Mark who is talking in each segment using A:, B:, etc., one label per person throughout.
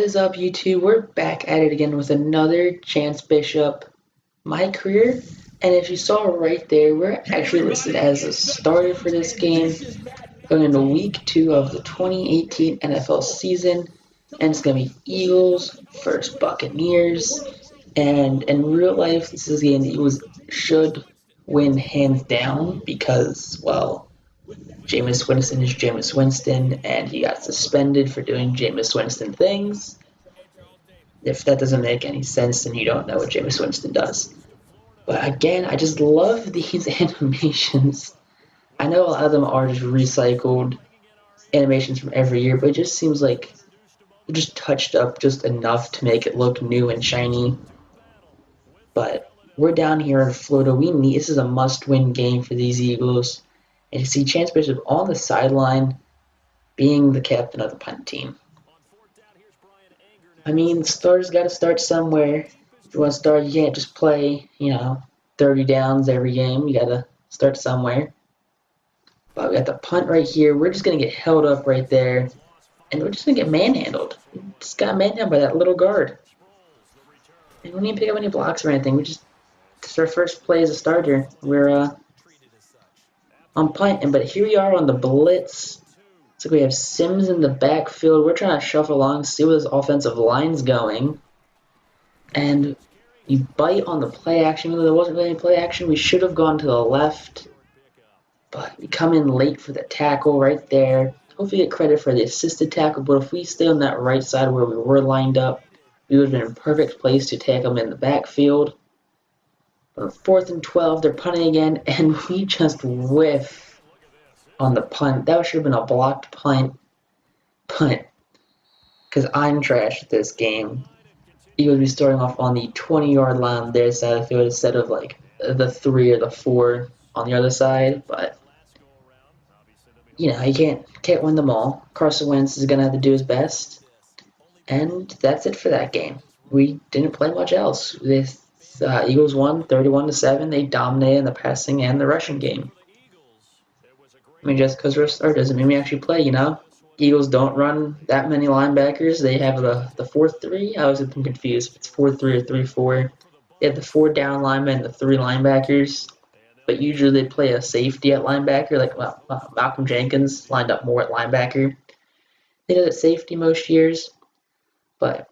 A: is up, YouTube? We're back at it again with another Chance Bishop My Career. And as you saw right there, we're actually listed as a starter for this game going into week 2 of the 2018 NFL season. And it's going to be Eagles versus Buccaneers. And in real life, this is a game the Eagles should win hands down because, well, Jameis Winston is Jameis Winston, and he got suspended for doing Jameis Winston things. If that doesn't make any sense, then you don't know what Jameis Winston does. But again, I just love these animations. I know a lot of them are just recycled animations from every year, but it just seems like they're just touched up just enough to make it look new and shiny. But we're down here in Florida. This is a must-win game for these Eagles. And to see Chance Bishop on the sideline being the captain of the punt team. I mean, starters got to start somewhere. If you want to start, you can't just play, 30 downs every game. You got to start somewhere. But we got the punt right here. We're just going to get held up right there. And we're just going to get manhandled. We just got manhandled by that little guard. And we didn't pick up any blocks or anything. It's our first play as a starter. We're on punt. But here we are on the blitz. So we have Sims in the backfield. We're trying to shuffle along, see where this offensive line's going. And you bite on the play action. Even though there wasn't really any play action, we should have gone to the left. But we come in late for the tackle right there. Hopefully get credit for the assisted tackle. But if we stay on that right side where we were lined up, we would have been in a perfect place to tackle them in the backfield. But 4th and 12, they're punting again, and we just whiff on the punt. That should have been a blocked punt. Because I'm trash at this game. You would be starting off on the 20-yard line on their side of the field instead of like the 3 or the 4 on the other side. But you can't win them all. Carson Wentz is gonna have to do his best. And that's it for that game. We didn't play much else. This Eagles won 31-7. They dominated in the passing and the rushing game. I mean, just because we're a starter doesn't mean we actually play, Eagles don't run that many linebackers. They have the 4-3. I was confused if it's 4-3 or 3-4. They have the 4 down linemen and the 3 linebackers. But usually they play a safety at linebacker, like Malcolm Jenkins lined up more at linebacker. They did at safety most years. But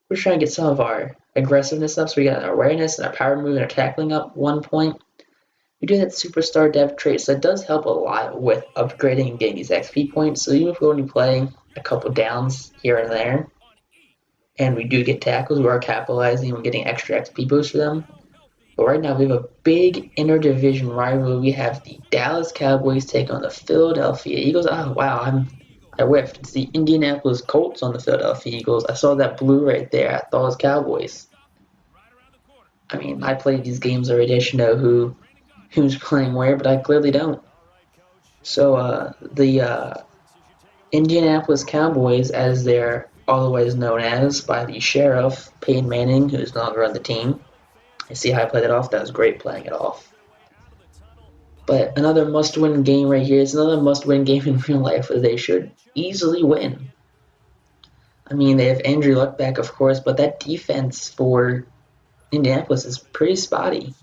A: we're trying to get some of our aggressiveness up, so we got our awareness and our power move and our tackling up 1 point. We do that superstar depth trait, so that does help a lot with upgrading and getting these XP points. So even if we only play a couple downs here and there, and we do get tackles, we are capitalizing and getting extra XP boosts for them. But right now we have a big interdivision rivalry. We have the Dallas Cowboys taking on the Philadelphia Eagles. Oh wow, I whiffed. It's the Indianapolis Colts on the Philadelphia Eagles. I saw that blue right there. I thought it was Cowboys. I mean, I played these games already. I should know who's playing where, but I clearly don't. So the Indianapolis Cowboys, as they're otherwise known as by the sheriff, Peyton Manning, who's no longer on the team. I see how I played it off. That was great playing it off. But another must-win game right here. It's another must-win game in real life where they should easily win. I mean, they have Andrew Luck back, of course, but that defense for Indianapolis is pretty spotty.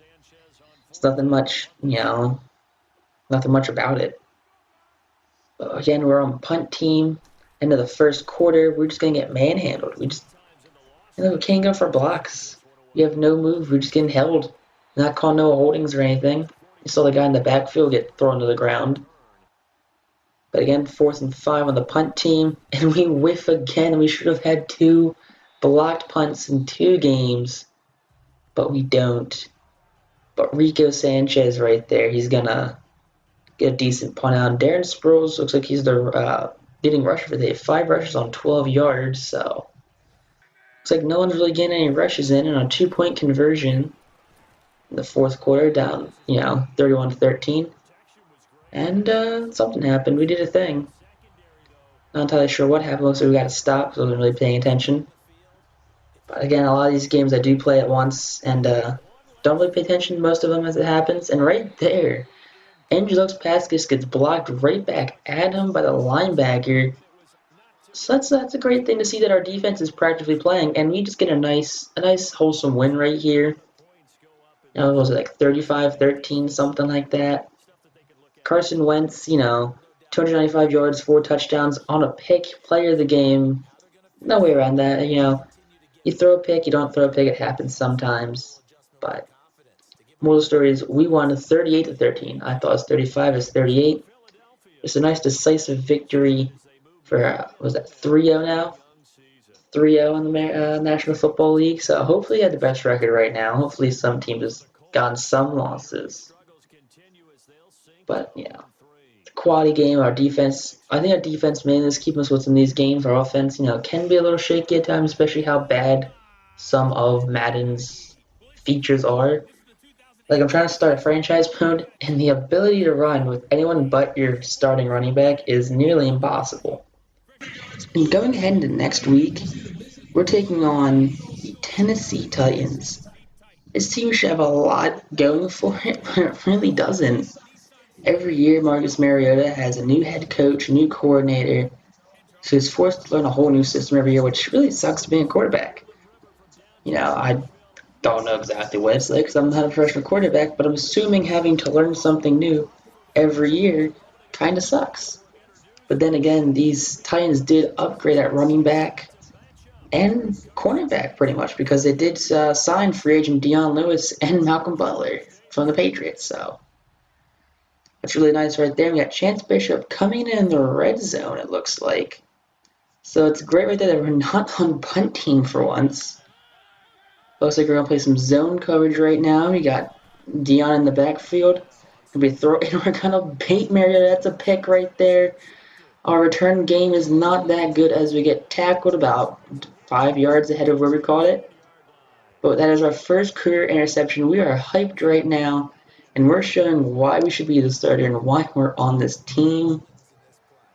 A: It's nothing much, nothing much about it. But again, we're on punt team. End of the first quarter, we're just going to get manhandled. We can't go for blocks. We have no move. We're just getting held. Not calling no holdings or anything. You saw the guy in the backfield get thrown to the ground. But again, 4th and 5 on the punt team. And we whiff again. We should have had 2 blocked punts in 2 games. But we don't. But Rico Sanchez right there, he's going to get a decent punt out. Darren Sproles looks like he's the leading rusher for the day. 5 rushes on 12 yards, so looks like no one's really getting any rushes in, and a 2-point conversion in the 4th quarter, down, 31-13. And something happened. We did a thing. Not entirely sure what happened, so we got to stop, so I wasn't really paying attention. But again, a lot of these games I do play at once, and don't really pay attention to most of them as it happens. And right there, Andrew Luck's pass gets blocked right back at him by the linebacker. So that's a great thing to see that our defense is practically playing, and we just get a nice wholesome win right here. What was it, like 35-13, something like that? Carson Wentz, 295 yards, 4 touchdowns on a pick, player of the game. No way around that. You throw a pick, you don't throw a pick, it happens sometimes. But moral of the story is we won 38-13. I thought it was 35-38. It's a nice decisive victory for, was that 3-0 now? 3-0 in the National Football League. So hopefully you had the best record right now. Hopefully some teams has gotten some losses. But yeah, quality game. Our defense, I think our defense mainly is keeping us within these games. Our offense, can be a little shaky at times, especially how bad some of Madden's features are. Like I'm trying to start a franchise mode, and the ability to run with anyone but your starting running back is nearly impossible. And going ahead into next week, we're taking on the Tennessee Titans. This team should have a lot going for it, but it really doesn't. Every year, Marcus Mariota has a new head coach, a new coordinator, so he's forced to learn a whole new system every year, which really sucks being a quarterback. I don't know exactly what it's like because I'm not a professional quarterback, but I'm assuming having to learn something new every year kind of sucks. But then again, these Titans did upgrade at running back and cornerback pretty much because they did sign free agent Dion Lewis and Malcolm Butler from the Patriots. So that's really nice right there. We got Chance Bishop coming in the red zone, it looks like. So it's great right there that we're not on punt team for once. Looks like we're going to play some zone coverage right now. We got Dion in the backfield. We're going to bait Mariota. That's a pick right there. Our return game is not that good as we get tackled about 5 yards ahead of where we caught it. But that is our first career interception. We are hyped right now, and we're showing why we should be the starter and why we're on this team.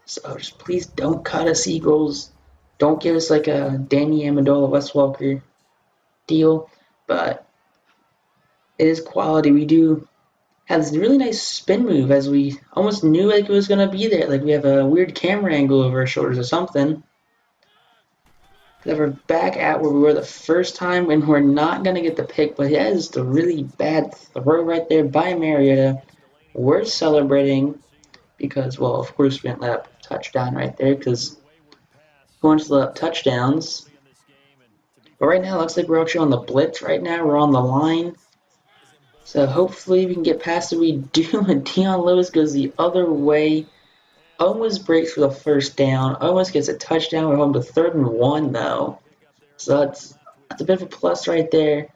A: So just please don't cut us, Eagles. Don't give us like a Danny Amendola, Wes Welker deal. But it is quality. We do have this really nice spin move as we almost knew like it was going to be there. Like we have a weird camera angle over our shoulders or something. That we're back at where we were the first time and we're not going to get the pick, but that is the really bad throw right there by Mariota. We're celebrating because, well, of course we didn't let up a touchdown right there because who wants to let up touchdowns? But right now it looks like we're actually on the blitz right now. We're on the line. So hopefully we can get past it. We do, and Dion Lewis goes the other way. Almost breaks for the first down. Almost gets a touchdown. We're home to 3rd and 1 though. So that's a bit of a plus right there.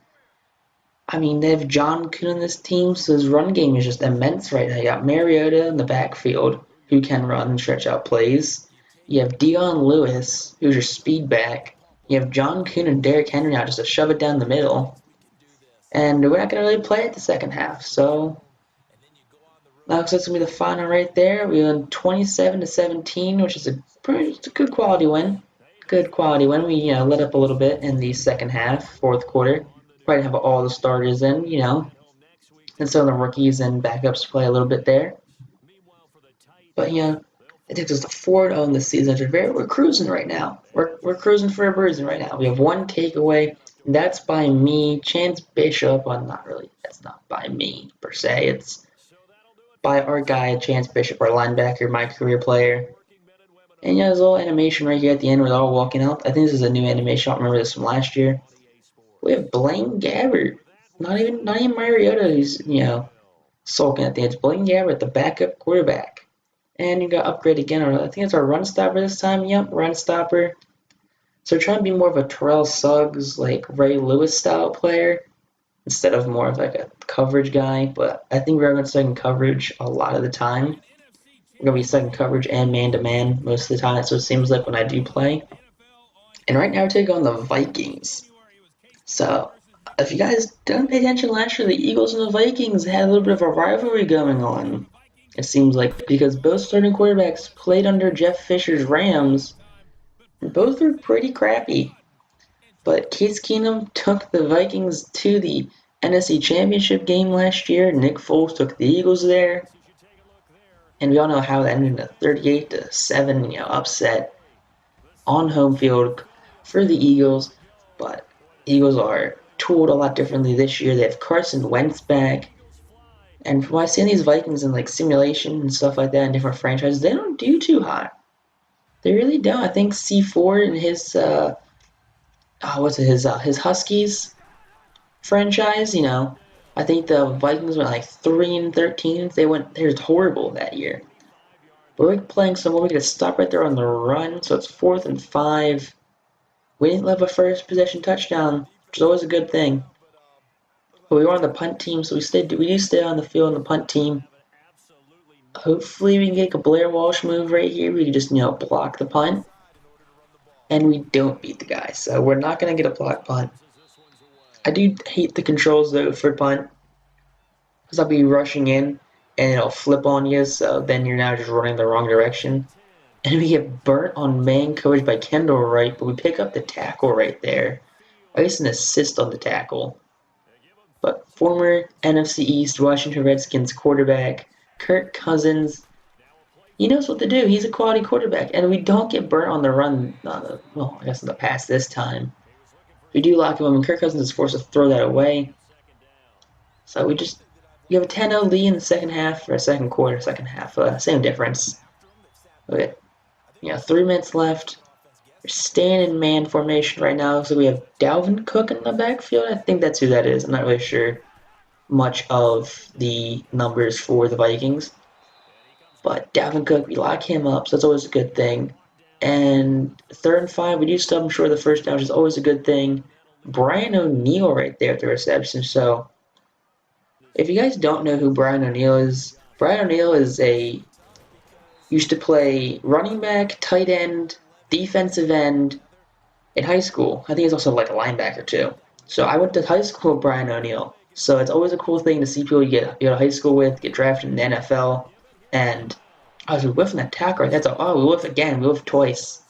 A: I mean, they have John Kuhn on this team, so his run game is just immense right now. You got Mariota in the backfield, who can run and stretch out plays. You have Dion Lewis, who's your speed back. You have John Kuhn and Derrick Henry now just to shove it down the middle. And we're not going to really play it the second half, so looks like it's going to be the final right there. We won 27-17, which is a good quality win. Good quality win. We let up a little bit in the second half, fourth quarter. Probably have all the starters in, and some of the rookies and backups play a little bit there. But it takes us to 4-0 in the season. We're cruising right now. We're cruising for a bruising right now. We have one takeaway. That's by me, Chance Bishop. Well, not really. That's not by me per se. It's by our guy, Chance Bishop, our linebacker, my career player. And there's a little animation right here at the end where they're all walking out. I think this is a new animation. I don't remember this from last year. We have Blaine Gabbert. Not even Mariota who's, sulking at the edge. Blaine Gabbert, the backup quarterback. And you got upgrade again. I think it's our run stopper this time. Yep, run stopper. So we're trying to be more of a Terrell Suggs, like Ray Lewis style player instead of more of like a coverage guy. But I think we're going to second coverage a lot of the time. We're going to be second coverage and man-to-man most of the time. So it seems like when I do play. And right now we're taking on the Vikings. So if you guys didn't pay attention last year, the Eagles and the Vikings had a little bit of a rivalry going on. It seems like because both starting quarterbacks played under Jeff Fisher's Rams. Both were pretty crappy. But Case Keenum took the Vikings to the NFC Championship game last year. Nick Foles took the Eagles there. And we all know how that ended in a 38-7, upset. on home field for the Eagles, but Eagles are tooled a lot differently this year. They have Carson Wentz back. And from what I've seen these Vikings in like simulation and stuff like that in different franchises, they don't do too hot. They really don't. I think C4 and his his Huskies franchise, I think the Vikings went like 3-13. They were horrible that year. But we're playing someone we could stop right there on the run, so it's 4th and 5. We didn't have a first possession touchdown, which is always a good thing. But we were on the punt team, so we do stay on the field on the punt team. Hopefully we can get a Blair Walsh move right here. We can just, block the punt. And we don't beat the guy, so we're not going to get a block punt. I do hate the controls, though, for punt. Because I'll be rushing in, and it'll flip on you, so then you're now just running the wrong direction. And we get burnt on man coverage by Kendall Wright, but we pick up the tackle right there. At least an assist on the tackle. But former NFC East Washington Redskins quarterback Kirk Cousins, he knows what to do. He's a quality quarterback, and we don't get burnt on the run. I guess in the pass this time. We do lock him up, and Kirk Cousins is forced to throw that away. So we have a 10-0 lead in the second half, or second quarter, second half. Same difference. Okay, 3 minutes left. We're staying in man formation right now. So we have Dalvin Cook in the backfield. I think that's who that is. I'm not really sure much of the numbers for the Vikings. But Dalvin Cook, we lock him up, so that's always a good thing. And 3rd and 5, we do stub him short of the first down, which is always a good thing. Brian O'Neill right there at the reception. So if you guys don't know who Brian O'Neill is used to play running back, tight end, defensive end in high school. I think he's also like a linebacker too. So I went to high school with Brian O'Neill. So it's always a cool thing to see people you go to high school with, get drafted in the NFL. And I was whiffing that tackle. We whiffed again. We whiffed twice.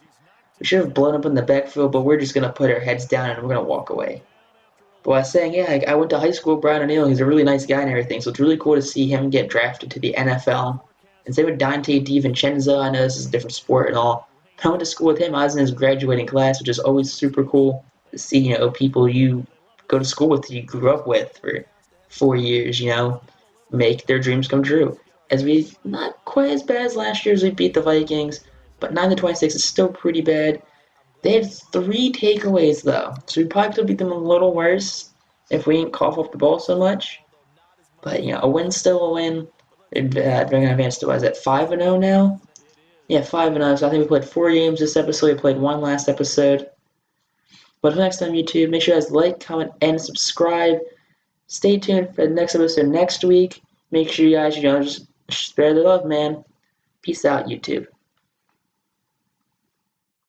A: We should have blown up in the backfield, but we're just going to put our heads down and we're going to walk away. But I was saying, I went to high school with Brian O'Neill. He's a really nice guy and everything. So it's really cool to see him get drafted to the NFL. And same with Dante DiVincenzo. I know this is a different sport and all. I went to school with him. I was in his graduating class, which is always super cool to see, people you go to school with, you grew up with for 4 years, make their dreams come true. As we not quite as bad as last year as we beat the Vikings, but 9-26 is still pretty bad. They had 3 takeaways though, so we probably could beat them a little worse if we didn't cough up the ball so much. But a win's still a win. They're going to advance to 5-0 now. Yeah, 5-0. So I think we played 4 games this episode. We played 1 last episode. But until next time, YouTube, make sure you guys like, comment, and subscribe. Stay tuned for the next episode next week. Make sure you guys, just spread the love, man. Peace out, YouTube.